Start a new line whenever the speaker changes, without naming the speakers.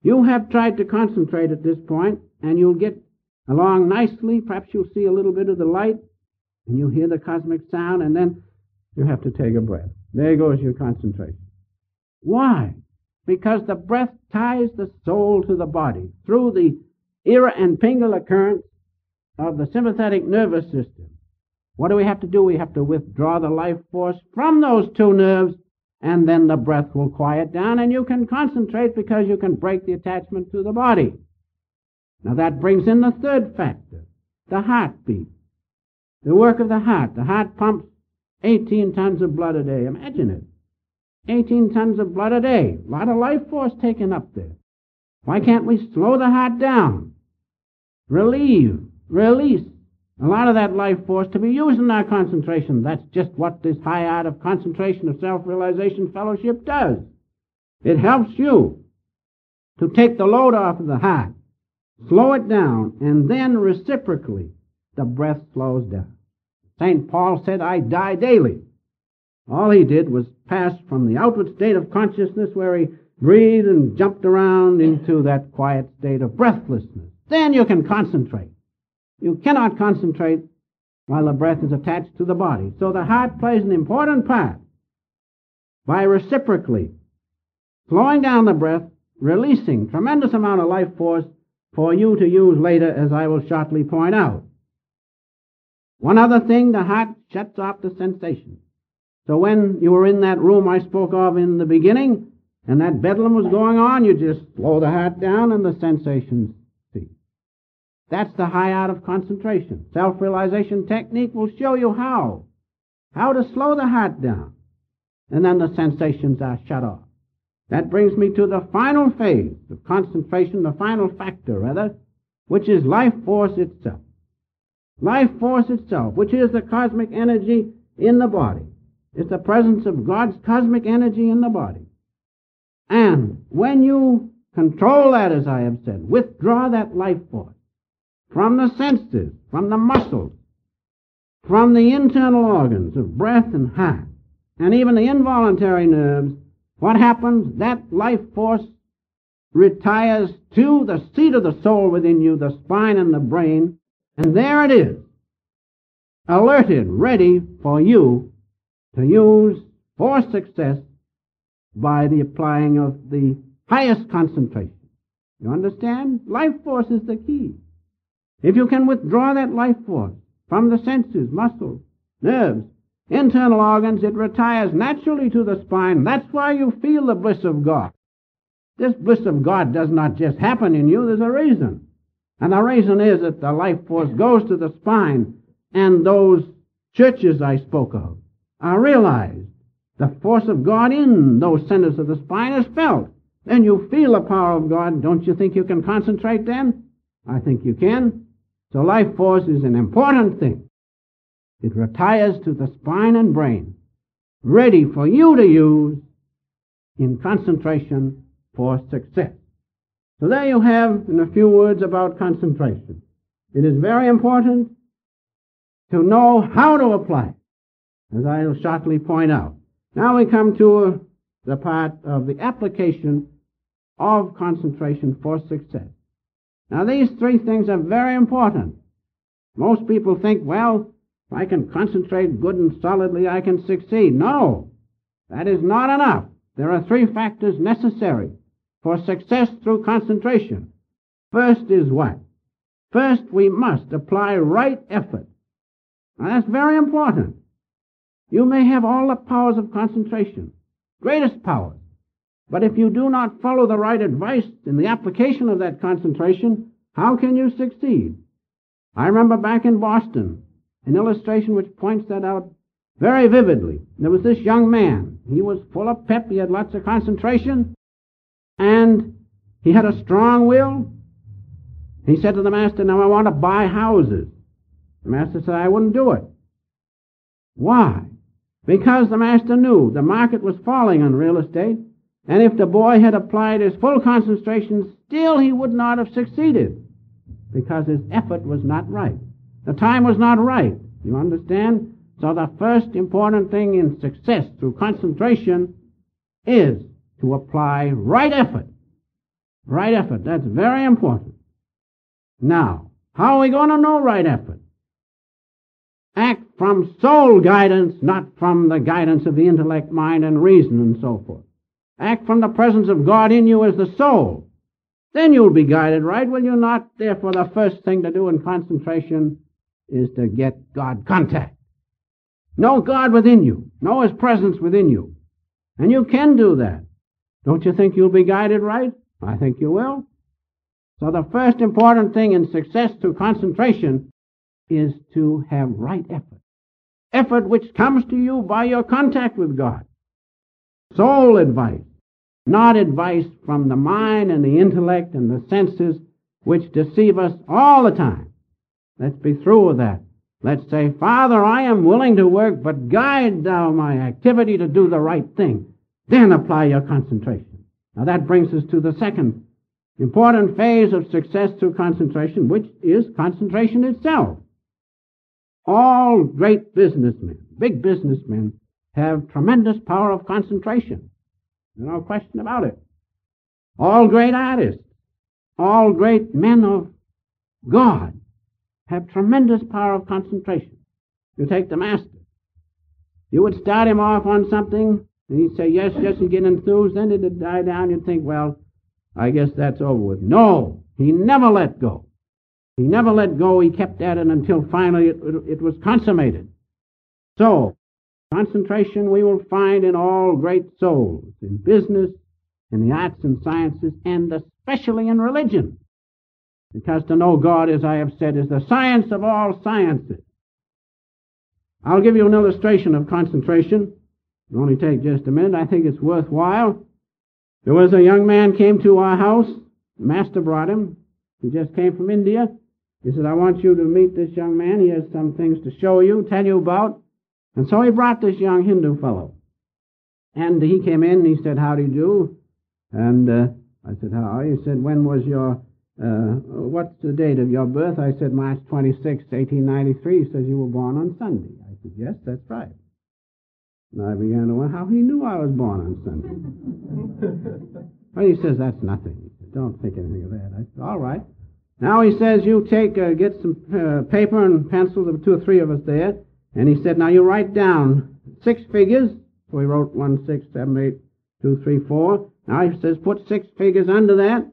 You have tried to concentrate at this point, and you'll get along nicely. Perhaps you'll see a little bit of the light, and you'll hear the cosmic sound, and then you have to take a breath. There goes your concentration. Why? Because the breath ties the soul to the body through the era and pingular currents of the sympathetic nervous system. What do we have to do? We have to withdraw the life force from those two nerves, and then the breath will quiet down, and you can concentrate because you can break the attachment to the body. Now that brings in the third factor, the heartbeat. The work of the heart. The heart pumps 18 tons of blood a day. Imagine it. 18 tons of blood a day. A lot of life force taken up there. Why can't we slow the heart down? Relieve, release a lot of that life force to be used in our concentration. That's just what this high art of concentration of self-realization fellowship does. It helps you to take the load off of the heart, slow it down, and then reciprocally the breath slows down. St. Paul said, I die daily. All he did was pass from the outward state of consciousness where he breathed and jumped around into that quiet state of breathlessness. Then you can concentrate. You cannot concentrate while the breath is attached to the body. So the heart plays an important part by reciprocally slowing down the breath, releasing tremendous amount of life force for you to use later, as I will shortly point out. One other thing, the heart shuts off the sensation. So when you were in that room I spoke of in the beginning, and that bedlam was going on, you just slow the heart down and the sensations cease. That's the high art of concentration. Self-realization technique will show you how to slow the heart down, and then the sensations are shut off. That brings me to the final phase of concentration, the final factor, rather, which is life force itself. Life force itself, which is the cosmic energy in the body. It's the presence of God's cosmic energy in the body. And when you control that, as I have said, withdraw that life force from the senses, from the muscles, from the internal organs of breath and heart, and even the involuntary nerves, what happens? That life force retires to the seat of the soul within you, the spine and the brain, and there it is, alerted, ready for you to use for success by the applying of the highest concentration. You understand? Life force is the key. If you can withdraw that life force from the senses, muscles, nerves, internal organs, it retires naturally to the spine. That's why you feel the bliss of God. This bliss of God does not just happen in you. There's a reason. And the reason is that the life force goes to the spine, and those churches I spoke of are realized. The force of God in those centers of the spine is felt. Then you feel the power of God. Don't you think you can concentrate then? I think you can. So life force is an important thing. It retires to the spine and brain, ready for you to use in concentration for success. So there you have, in a few words, about concentration. It is very important to know how to apply it, as I will shortly point out. Now we come to the part of the application of concentration for success. Now these three things are very important. Most people think, well, if I can concentrate good and solidly, I can succeed. No, that is not enough. There are three factors necessary for success through concentration. First is what? First, we must apply right effort. Now that's very important. You may have all the powers of concentration, greatest powers, but if you do not follow the right advice in the application of that concentration, how can you succeed? I remember back in Boston, an illustration which points that out very vividly. There was this young man. He was full of pep. He had lots of concentration, and he had a strong will. He said to the master, now I want to buy houses. The master said, I wouldn't do it. Why? Because the master knew the market was falling on real estate, and if the boy had applied his full concentration, still he would not have succeeded, because his effort was not right. The time was not right. You understand? So the first important thing in success through concentration is to apply right effort. Right effort. That's very important. Now, how are we going to know right effort? Act from soul guidance, not from the guidance of the intellect, mind, and reason, and so forth. Act from the presence of God in you as the soul. Then you'll be guided right, will you not? Therefore, the first thing to do in concentration is to get God contact. Know God within you. Know His presence within you. And you can do that. Don't you think you'll be guided right? I think you will. So the first important thing in success through concentration is to have right effort. Effort which comes to you by your contact with God. Soul advice, not advice from the mind and the intellect and the senses which deceive us all the time. Let's be through with that. Let's say, Father, I am willing to work, but guide thou my activity to do the right thing. Then apply your concentration. Now that brings us to the second important phase of success through concentration, which is concentration itself. All great businessmen, big businessmen, have tremendous power of concentration. No question about it. All great artists, all great men of God have tremendous power of concentration. You take the master. You would start him off on something, and he'd say, yes, he'd get enthused, then it'd die down, you'd think, well, I guess that's over with. No, he never let go. He never let go. He kept at it until finally it was consummated. So, concentration we will find in all great souls, in business, in the arts and sciences, and especially in religion. Because to know God, as I have said, is the science of all sciences. I'll give you an illustration of concentration. It'll only take just a minute. I think it's worthwhile. There was a young man came to our house. The master brought him. He just came from India. He said, I want you to meet this young man. He has some things to show you, tell you about. And so he brought this young Hindu fellow. And he came in and he said, how do you do? And I said, how are you? He said, when was your, what's the date of your birth? I said, March 26, 1893. He says, you were born on Sunday. I said, yes, that's right. And I began to wonder how he knew I was born on Sunday. Well, he says, that's nothing. He said, don't think anything of that. I said, all right. Now he says, you get some paper and pencil. There were 2 or 3 of us there. And he said, now you write down 6 figures. So he wrote 1, 6, 7, 8, 2, 3, 4. Now he says, put 6 figures under that.